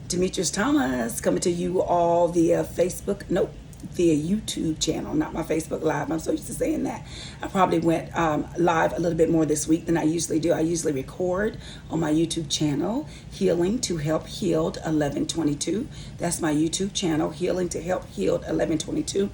Demetrius Thomas coming to you all via via YouTube channel, not my Facebook Live. I'm so used to saying that. I probably went live a little bit more this week than I usually do. I usually record on my YouTube channel, Healing to Help Healed 1122. That's my YouTube channel, Healing to Help Healed 1122.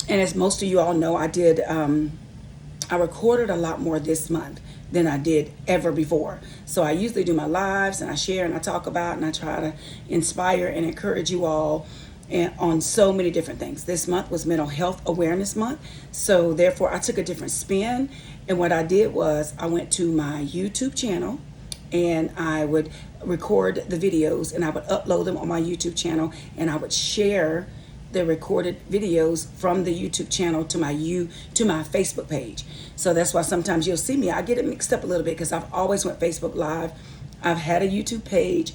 And as most of you all know, I recorded a lot more this month than I did ever before. So I usually do my lives and I share and I talk about and I try to inspire and encourage you all and on so many different things. This month was Mental Health Awareness Month. So therefore I took a different spin. And what I did was I went to my YouTube channel and I would record the videos and I would upload them on my YouTube channel and I would share the recorded videos from the YouTube channel to my Facebook page. So that's why sometimes you'll see me. I get it mixed up a little bit because I've always went Facebook Live. I've had a YouTube page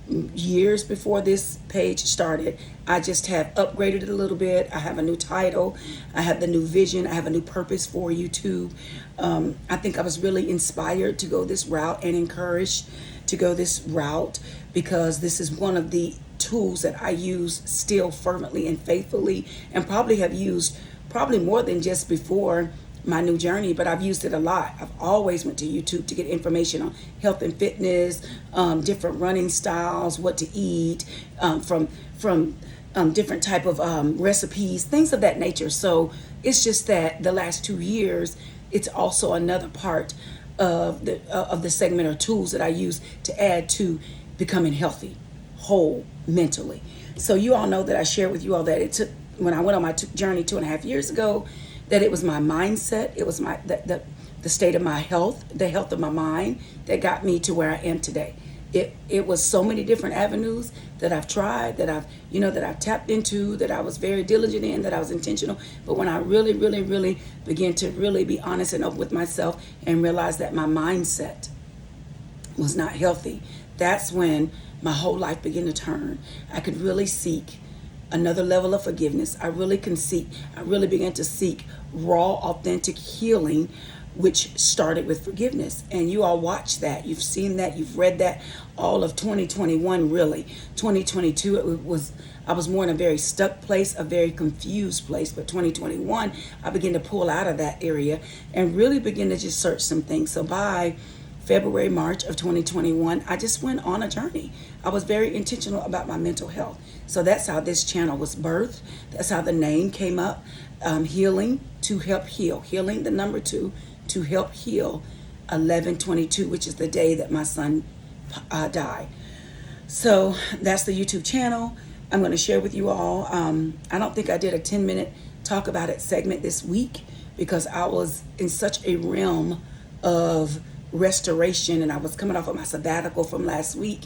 years before this page started. I just have upgraded it a little bit. I have a new title. I have the new vision. I have a new purpose for YouTube. I think I was really inspired to go this route and encouraged to go this route because this is one of the tools that I use still fervently and faithfully and probably have used probably more than just before my new journey, but I've used it a lot. I've always went to YouTube to get information on health and fitness, different running styles, what to eat, from different type of recipes, things of that nature. So it's just that the last 2 years, it's also another part of the segment or tools that I use to add to becoming healthy, whole mentally. So you all know that I shared with you all that it took, when I went on my journey 2.5 years ago, that it was my mindset, it was the state of my health, the health of my mind that got me to where I am today. It was so many different avenues that I've tried, that I've tapped into, that I was very diligent in, that I was intentional. But when I really, really, really began to really be honest and open with myself and realize that my mindset was not healthy, that's when my whole life began to turn. I could really seek another level of forgiveness. I really began to seek raw, authentic healing, which started with forgiveness. And you all watched that. You've seen that. You've read that all of 2021, really. 2022, I was more in a very stuck place, a very confused place. But 2021, I began to pull out of that area and really begin to just search some things. So by February, March of 2021, I just went on a journey. I was very intentional about my mental health. So that's how this channel was birthed. That's how the name came up. Healing to Help Heal. Healing, the number 2, to help heal 11/22, which is the day that my son died. So that's the YouTube channel. I'm going to share with you all. I don't think I did a 10-minute talk about it segment this week because I was in such a realm of restoration and I was coming off of my sabbatical from last week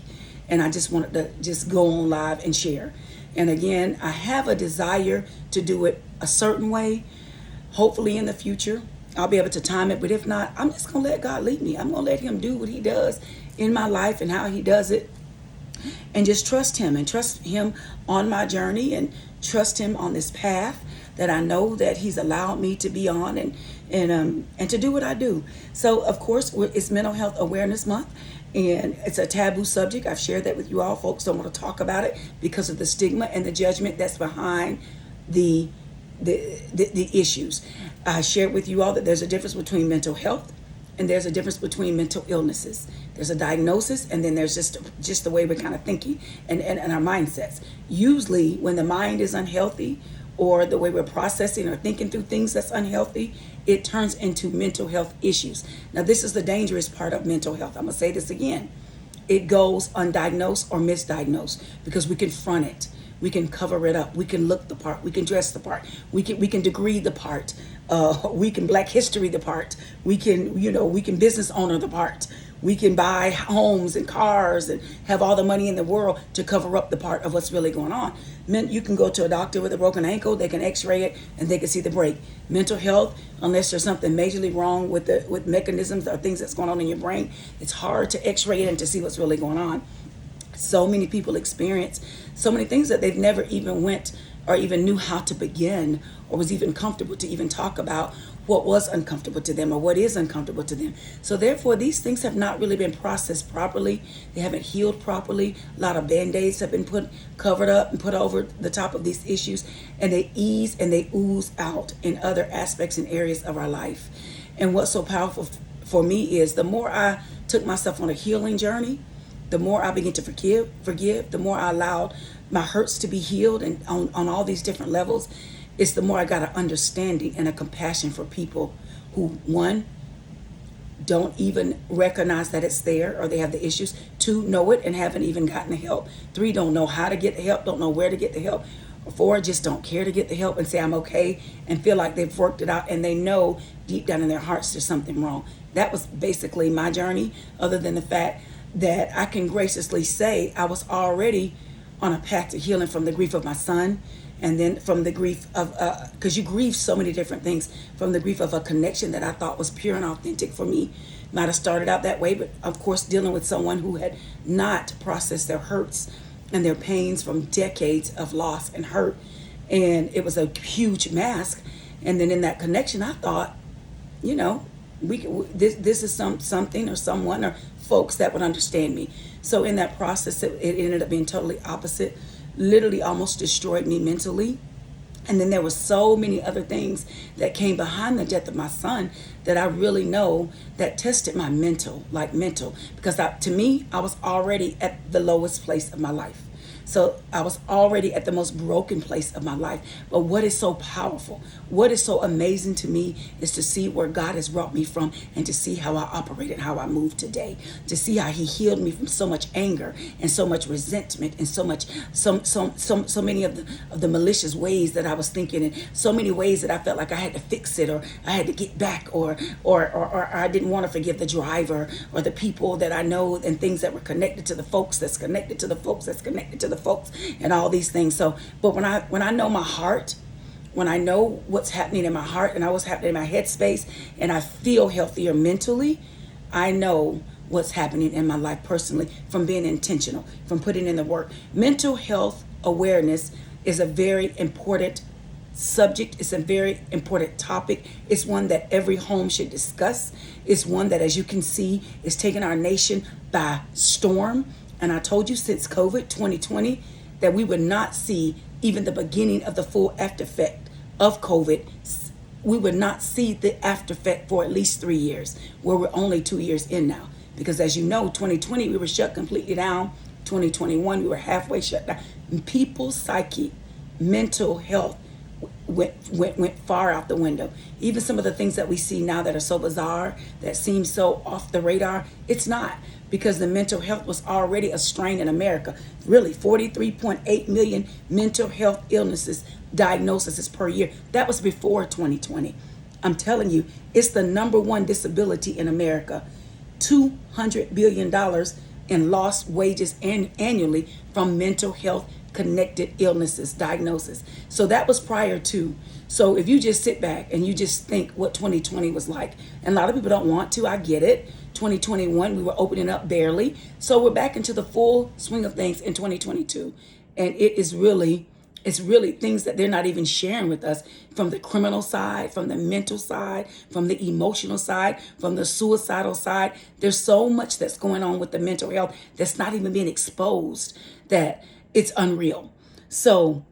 and I just wanted to just go on live and share. And again, I have a desire to do it a certain way. Hopefully in the future, I'll be able to time it. But if not, I'm just going to let God lead me. I'm going to let him do what he does in my life and how he does it. And just trust him on my journey and trust him on this path that I know that he's allowed me to be on and to do what I do. So of course it's Mental Health Awareness Month and it's a taboo subject. I've shared that with you all. Folks don't want to talk about it because of the stigma and the judgment that's behind the issues. I shared with you all that there's a difference between mental health and there's a difference between mental illnesses. There's a diagnosis and then there's just the way we're kind of thinking and our mindsets. Usually when the mind is unhealthy or the way we're processing or thinking through things that's unhealthy, it turns into mental health issues. Now, this is the dangerous part of mental health. I'm going to say this again. It goes undiagnosed or misdiagnosed because we confront it. We can cover it up. We can look the part. We can dress the part. We can degree the part. We can Black History the part. We can business owner the part. We can buy homes and cars and have all the money in the world to cover up the part of what's really going on. You can go to a doctor with a broken ankle, they can x-ray it and they can see the break. Mental health, unless there's something majorly wrong with mechanisms or things that's going on in your brain, it's hard to x-ray it and to see what's really going on. So many people experience so many things that they've never even went or even knew how to begin or was even comfortable to even talk about what was uncomfortable to them or what is uncomfortable to them. So therefore, these things have not really been processed properly. They haven't healed properly. A lot of band-aids have been covered up and put over the top of these issues, and they ease and they ooze out in other aspects and areas of our life. And what's so powerful for me is the more I took myself on a healing journey, the more I began to forgive, the more I allowed my hurts to be healed, and on all these different levels, it's the more I got an understanding and a compassion for people who, one, don't even recognize that it's there or they have the issues. Two, know it and haven't even gotten the help. Three, don't know how to get the help, don't know where to get the help. Or four, just don't care to get the help and say I'm okay and feel like they've worked it out and they know deep down in their hearts there's something wrong. That was basically my journey, other than the fact that I can graciously say I was already on a path to healing from the grief of my son, and then from the grief of, because you grieve so many different things, from the grief of a connection that I thought was pure and authentic for me. Might have started out that way, but of course dealing with someone who had not processed their hurts and their pains from decades of loss and hurt, and it was a huge mask. And then in that connection, I thought, you know, this is something or someone or folks that would understand me. So in that process, it ended up being totally opposite. Literally almost destroyed me mentally. And then there were so many other things that came behind the death of my son that I really know that tested my mental, because to me, I was already at the lowest place of my life. So I was already at the most broken place of my life. But what is so powerful, what is so amazing to me is to see where God has brought me from and to see how I operate and how I move today. To see how he healed me from so much anger and so much resentment and so many of the malicious ways that I was thinking, and so many ways that I felt like I had to fix it or I had to get back or I didn't want to forgive the driver or the people that I know and things that were connected to the folks that's connected to the folks that's connected to the folks and all these things. So, but when I know my heart, when I know what's happening in my heart and what's happening in my headspace, and I feel healthier mentally, I know what's happening in my life personally from being intentional, from putting in the work. Mental health awareness is a very important subject. It's a very important topic. It's one that every home should discuss. It's one that, as you can see, is taking our nation by storm. And I told you since COVID 2020 that we would not see even the beginning of the full after effect of COVID. We would not see the after effect for at least 3 years, where we're only 2 years in now. Because as you know, 2020, we were shut completely down. 2021, we were halfway shut down. People's psyche, mental health went far out the window. Even some of the things that we see now that are so bizarre, that seem so off the radar, it's not. Because the mental health was already a strain in America. Really, 43.8 million mental health illnesses, diagnoses per year. That was before 2020. I'm telling you, it's the number one disability in America. $200 billion in lost wages annually from mental health connected illnesses, diagnosis. So that was prior to. So if you just sit back and you just think what 2020 was like, and a lot of people don't want to, I get it. 2021, we were opening up barely. So we're back into the full swing of things in 2022. And it's really things that they're not even sharing with us, from the criminal side, from the mental side, from the emotional side, from the suicidal side. There's so much that's going on with the mental health that's not even being exposed, that it's unreal. So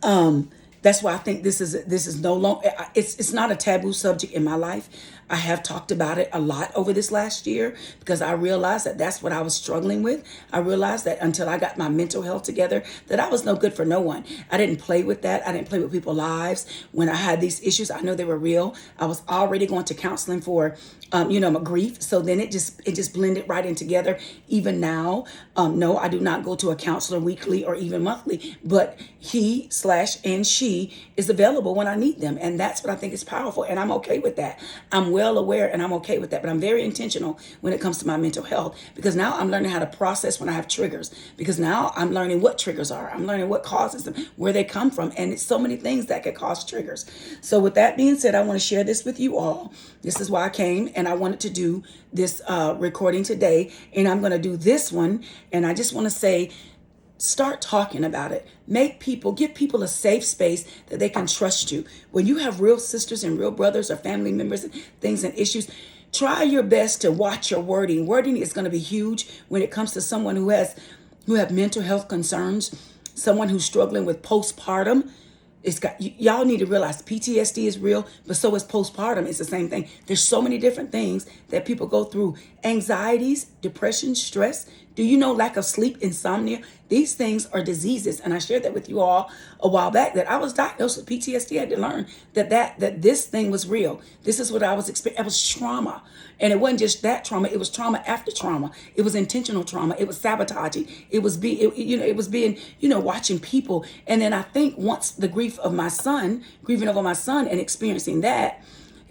that's why I think this is no longer, it's not a taboo subject in my life. I have talked about it a lot over this last year because I realized that that's what I was struggling with. I realized that until I got my mental health together, that I was no good for no one. I didn't play with that. I didn't play with people's lives. When I had these issues, I know they were real. I was already going to counseling for, my grief. So then it just blended right in together. Even now, no, I do not go to a counselor weekly or even monthly, but he/and she is available when I need them. And that's what I think is powerful. And I'm okay with that. I'm well aware and I'm okay with that, but I'm very intentional when it comes to my mental health, because now I'm learning how to process when I have triggers, because now I'm learning what triggers are. I'm learning what causes them, where they come from. And it's so many things that could cause triggers. So with that being said, I want to share this with you all. This is why I came, and I wanted to do this recording today, and I'm going to do this one. And I just want to say, Start talking about it. Give people a safe space that they can trust you. When you have real sisters and real brothers or family members and things and issues, try your best to watch your wording. Wording is going to be huge when it comes to someone who have mental health concerns, someone who's struggling with postpartum. Y'all need to realize PTSD is real, but so is postpartum. It's the same thing. There's so many different things that people go through. Anxieties, depression, stress. Do you know lack of sleep, insomnia? These things are diseases. And I shared that with you all a while back, that I was diagnosed with PTSD. I had to learn that this thing was real. This is what I was experiencing. It was trauma. And it wasn't just that trauma. It was trauma after trauma. It was intentional trauma. It was sabotaging. It was being, watching people. And then I think once the grieving over my son and experiencing that,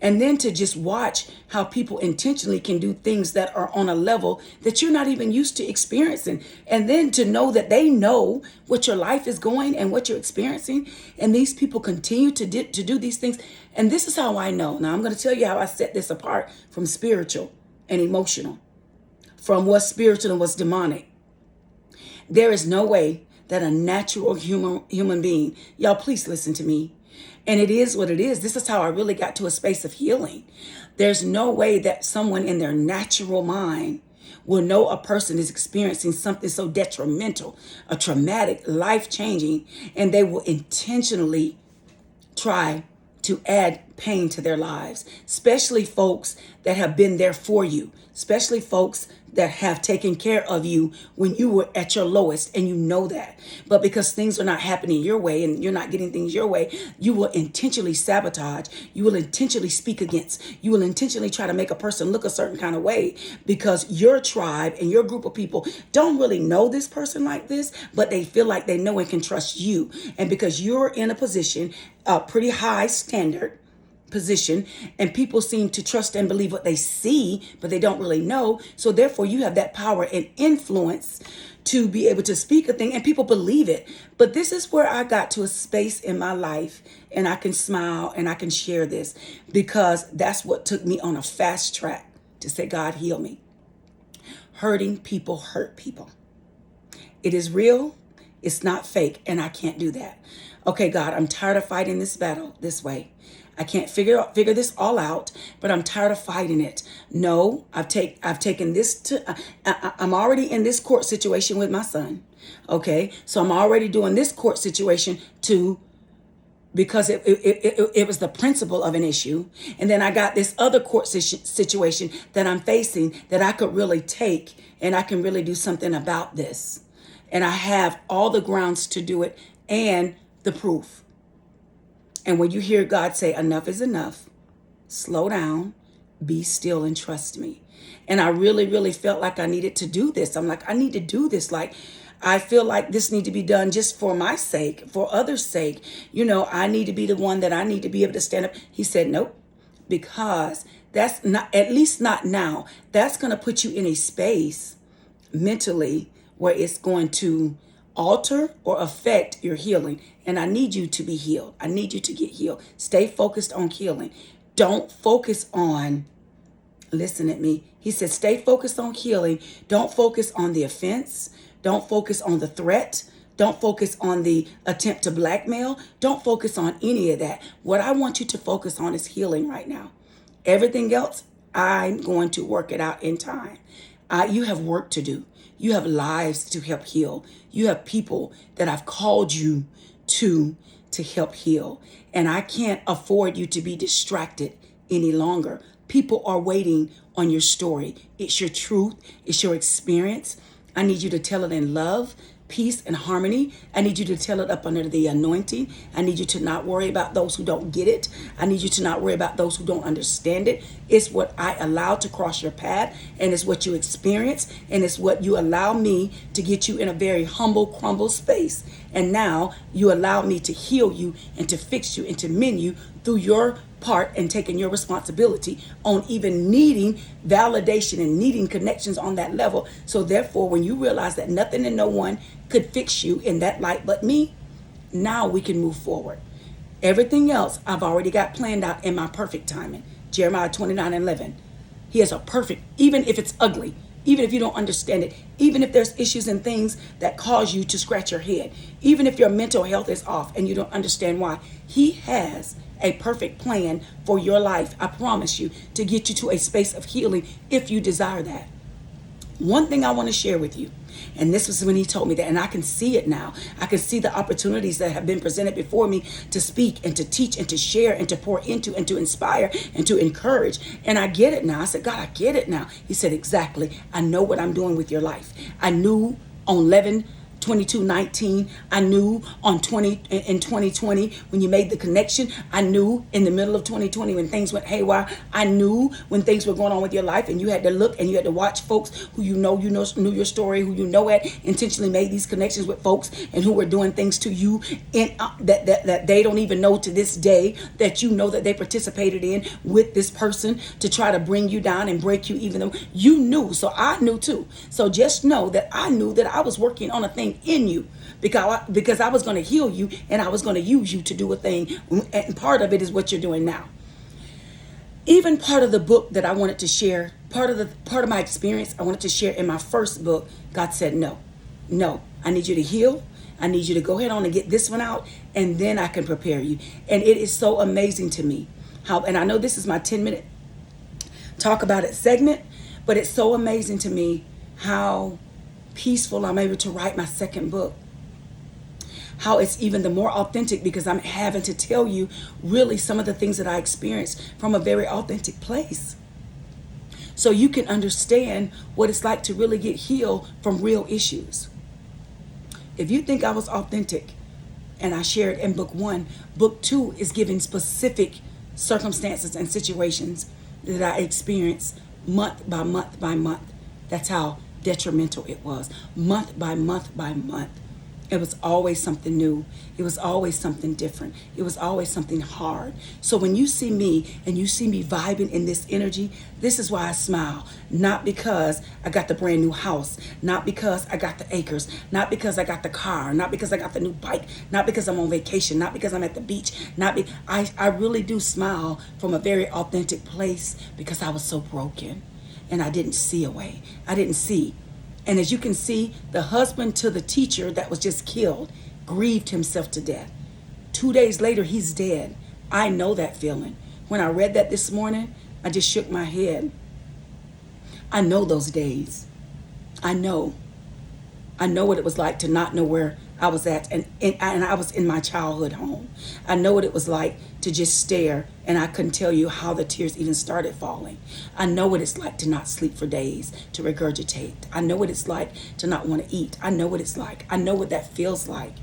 and then to just watch how people intentionally can do things that are on a level that you're not even used to experiencing. And then to know that they know what your life is going and what you're experiencing. And these people continue to do these things. And this is how I know. Now I'm going to tell you how I set this apart from spiritual and emotional, from what's spiritual and what's demonic. There is no way that a natural human being, y'all please listen to me, and it is what it is. This is how I really got to a space of healing. There's no way that someone in their natural mind will know a person is experiencing something so detrimental, a traumatic, life-changing, and they will intentionally try to add pain to their lives, especially folks that have been there for you, especially folks that have taken care of you when you were at your lowest, and you know that. But because things are not happening your way and you're not getting things your way, you will intentionally sabotage. You will intentionally speak against. You will intentionally try to make a person look a certain kind of way because your tribe and your group of people don't really know this person like this, but they feel like they know and can trust you. And because you're in a position, a pretty high standard position, and people seem to trust and believe what they see, but they don't really know. So therefore you have that power and influence to be able to speak a thing and people believe it. But this is where I got to a space in my life, and I can smile and I can share this because that's what took me on a fast track to say, God, heal me. Hurting people hurt people. It is real. It's not fake, and I can't do that. Okay, God, I'm tired of fighting this battle this way. I can't figure this all out, but I'm tired of fighting it. No, I've taken this to, I'm already in this court situation with my son. Okay, so I'm already doing this court situation because it was the principle of an issue. And then I got this other court situation that I'm facing that I could really take, and I can really do something about this. And I have all the grounds to do it and the proof. And when you hear God say, enough is enough, slow down, be still, and trust me. And I really, really felt like I needed to do this. I'm like, I need to do this. Like, I feel like this need to be done just for my sake, for others' sake. I need to be the one that I need to be able to stand up. He said, nope, because that's not, at least not now. That's going to put you in a space mentally where it's going to alter or affect your healing. And I need you to be healed. I need you to get healed. Stay focused on healing. Don't focus on, listen at me. He said, stay focused on healing. Don't focus on the offense. Don't focus on the threat. Don't focus on the attempt to blackmail. Don't focus on any of that. What I want you to focus on is healing right now. Everything else, I'm going to work it out in time. You have work to do. You have lives to help heal. You have people that I've called you to help heal. And I can't afford you to be distracted any longer. People are waiting on your story. It's your truth. It's your experience. I need you to tell it in love, peace, and harmony. I need you to tell it up under the anointing. I need you to not worry about those who don't get it. I need you to not worry about those who don't understand it. It's what I allow to cross your path, and it's what you experience, and it's what you allow me to get you in a very humble, crumble space. And now you allow me to heal you and to fix you and to mend you through your part and taking your responsibility on even needing validation and needing connections on that level. So therefore, when you realize that nothing and no one could fix you in that light but me, now we can move forward. Everything else I've already got planned out in my perfect timing. Jeremiah 29:11. He has a perfect, even if it's ugly, even if you don't understand it, even if there's issues and things that cause you to scratch your head, even if your mental health is off and you don't understand why, he has a perfect plan for your life. I promise you, to get you to a space of healing if you desire that. One thing I want to share with you, and this was when he told me that, and I can see it now. I can see the opportunities that have been presented before me to speak and to teach and to share and to pour into and to inspire and to encourage. And I get it now. I said, God, I get it now. He said, exactly. I know what I'm doing with your life. I knew on 11/22/19. I knew in 2020 when you made the connection. I knew in the middle of 2020 when things went haywire. I knew when things were going on with your life, and you had to look and you had to watch folks who knew your story, who had intentionally made these connections with folks and who were doing things to you that they don't even know to this day, that you know that they participated in with this person to try to bring you down and break you, even though you knew. So I knew too. So just know that I knew that I was working on a thing in you, because I was going to heal you and I was going to use you to do a thing, and part of it is what you're doing now. Even part of the book that I wanted to share, part of my experience I wanted to share in my first book, God said no, I need you to heal. I need you to go ahead on and get this one out, and then I can prepare you. And it is so amazing to me how, and I know this is my 10-minute talk about it segment, but it's so amazing to me how peaceful I'm able to write my second book. How it's even the more authentic, because I'm having to tell you really some of the things that I experienced from a very authentic place. So you can understand what it's like to really get healed from real issues. If you think I was authentic and I shared in book 1, book 2 is giving specific circumstances and situations that I experienced month by month by month. That's how detrimental it was. Month by month by month. It was always something new. It was always something different. It was always something hard. So when you see me and you see me vibing in this energy, this is why I smile. Not because I got the brand new house, not because I got the acres, not because I got the car, not because I got the new bike, not because I'm on vacation, not because I'm at the beach, I really do smile from a very authentic place, because I was so broken and I didn't see a way. I didn't see. And as you can see, the husband to the teacher that was just killed grieved himself to death. 2 days later, he's dead. I know that feeling. When I read that this morning, I just shook my head. I know those days. I know what it was like to not know where I was at, and I was in my childhood home. I know what it was like to just stare, and I couldn't tell you how the tears even started falling. I know what it's like to not sleep for days, to regurgitate. I know what it's like to not want to eat. I know what it's like. I know what that feels like.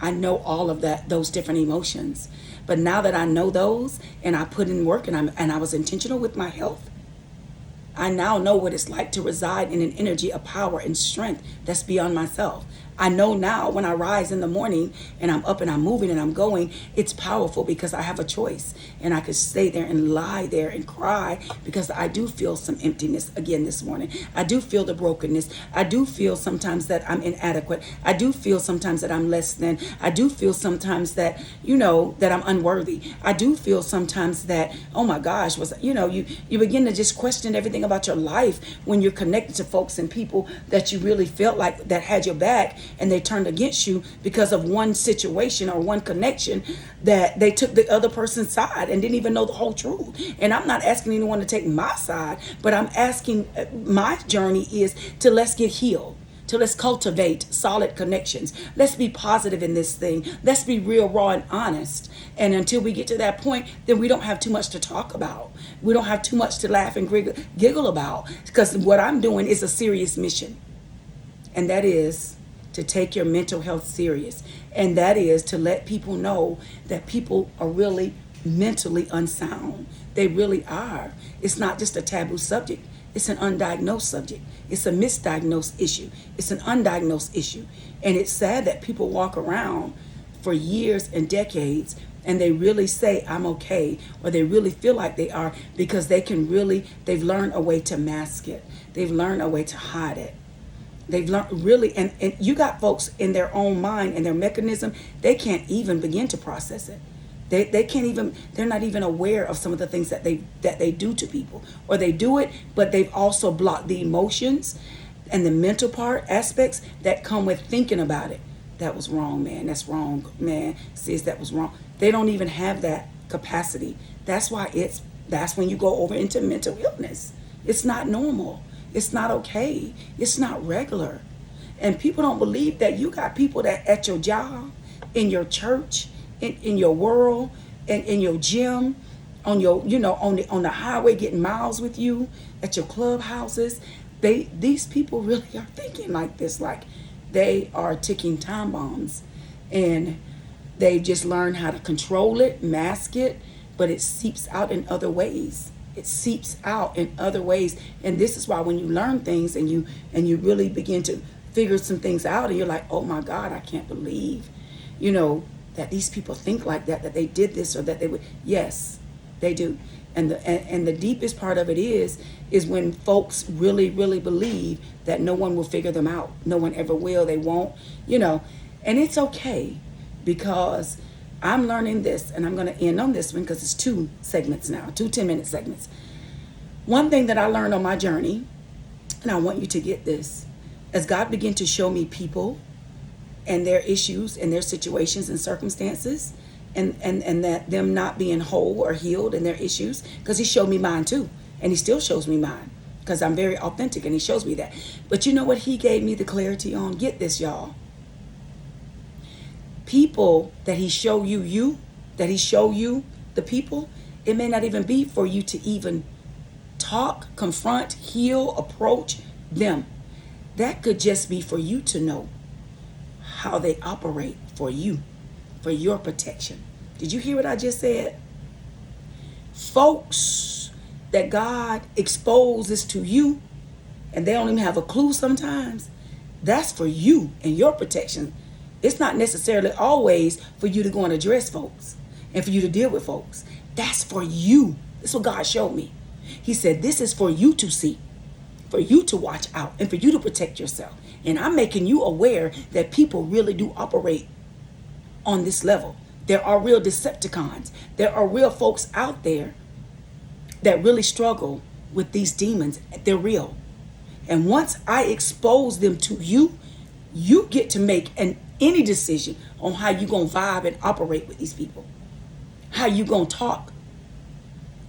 I know all of that, those different emotions. But now that I know those, and I put in work, and I was intentional with my health, I now know what it's like to reside in an energy of power and strength that's beyond myself. I know now when I rise in the morning and I'm up and I'm moving and I'm going, it's powerful because I have a choice, and I could stay there and lie there and cry, because I do feel some emptiness again this morning. I do feel the brokenness. I do feel sometimes that I'm inadequate. I do feel sometimes that I'm less than. I do feel sometimes that, that I'm unworthy. I do feel sometimes that, oh my gosh, you begin to just question everything about your life when you're connected to folks and people that you really felt like that had your back, and they turned against you because of one situation or one connection, that they took the other person's side and didn't even know the whole truth. And I'm not asking anyone to take my side, but I'm asking, my journey is to let's get healed. To let's cultivate solid connections. Let's be positive in this thing. Let's be real, raw, and honest. And until we get to that point, then we don't have too much to talk about. We don't have too much to laugh and giggle about, because what I'm doing is a serious mission. And that is to take your mental health serious. And that is to let people know that people are really mentally unsound. They really are. It's not just a taboo subject. It's an undiagnosed subject. It's a misdiagnosed issue. It's an undiagnosed issue. And it's sad that people walk around for years and decades and they really say, I'm okay, or they really feel like they are, because they've learned a way to mask it. They've learned a way to hide it. They've learned really, and you got folks in their own mind and their mechanism, they can't even begin to process it. They can't even, they're not even aware of some of the things that they do to people, or they do it, but they've also blocked the emotions and the mental part aspects that come with thinking about it. That was wrong, man. That's wrong, man. Sis, that was wrong. They don't even have that capacity. That's why that's when you go over into mental illness. It's not normal. It's not okay. It's not regular. And people don't believe that you got people that at your job, in your church, in your world, and in your gym, on your, on the highway getting miles with you, at your clubhouses. These people really are thinking like this, like they are ticking time bombs, and they've just learned how to control it, mask it, but it seeps out in other ways. It seeps out in other ways. And this is why when you learn things and you really begin to figure some things out, and you're like, oh my God, I can't believe, that these people think like that they did this, or that they would. Yes, they do. And the deepest part of it is when folks really, really believe that no one will figure them out. No one ever will. They won't, and it's okay, because I'm learning this, and I'm going to end on this one because it's 2 segments now, 2 10-minute segments. One thing that I learned on my journey, and I want you to get this, as God began to show me people and their issues and their situations and circumstances, and that them not being whole or healed in their issues, because he showed me mine too, and he still shows me mine, because I'm very authentic, and he shows me that. But you know what he gave me the clarity on? Get this, y'all. People that he show you, that he show you, the people, it may not even be for you to even talk, confront, heal, approach them. That could just be for you to know how they operate for you, for your protection. Did you hear what I just said? Folks that God exposes to you, and they don't even have a clue sometimes, that's for you and your protection. It's not necessarily always for you to go and address folks and for you to deal with folks. That's for you. That's what God showed me. He said, this is for you to see, for you to watch out, and for you to protect yourself. And I'm making you aware that people really do operate on this level. There are real Decepticons. There are real folks out there that really struggle with these demons. They're real. And once I expose them to you, you get to make any decision on how you going to vibe and operate with these people. How you going to talk,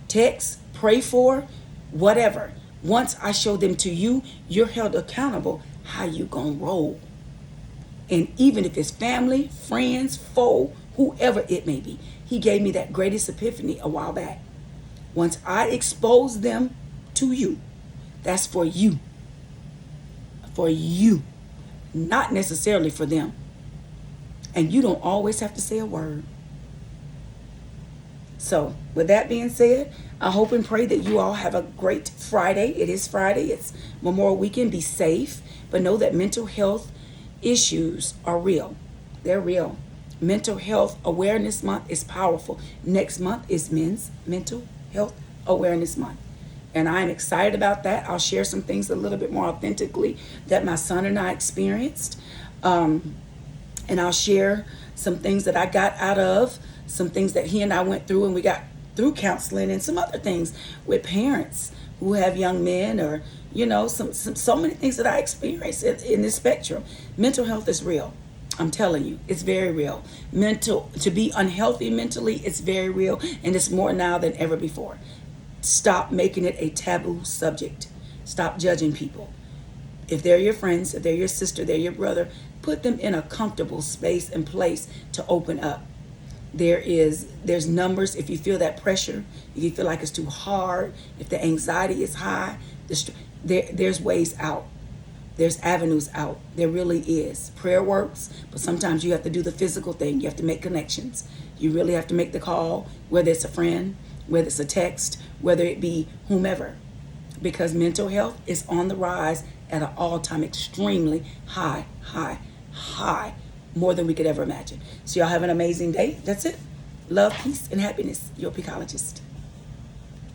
text, pray for, whatever. Once I show them to you, you're held accountable how you going to roll. And even if it's family, friends, foe, whoever it may be. He gave me that greatest epiphany a while back. Once I expose them to you, that's for you. For you. Not necessarily for them. And you don't always have to say a word. So, with that being said, I hope and pray that you all have a great Friday. It is Friday. It's Memorial Weekend. Be safe. But know that mental health issues are real. They're real. Mental Health Awareness Month is powerful. Next month is Men's Mental Health Awareness Month. And I'm excited about that. I'll share some things a little bit more authentically that my son and I experienced. And I'll share some things that I got out of, some things that he and I went through, and we got through counseling, and some other things with parents who have young men, or, so many things that I experienced in this spectrum. Mental health is real. I'm telling you, it's very real. To be unhealthy mentally, it's very real, and it's more now than ever before. Stop making it a taboo subject. Stop judging people. If they're your friends, if they're your sister, they're your brother, put them in a comfortable space and place to open up. There's numbers. If you feel that pressure, if you feel like it's too hard, if the anxiety is high, there's ways out. There's avenues out. There really is. Prayer works, but sometimes you have to do the physical thing. You have to make connections. You really have to make the call, whether it's a friend, whether it's a text, whether it be whomever, because mental health is on the rise at an all-time extremely high, more than we could ever imagine. So y'all have an amazing day. That's it. Love, peace, and happiness. Your Peacologist.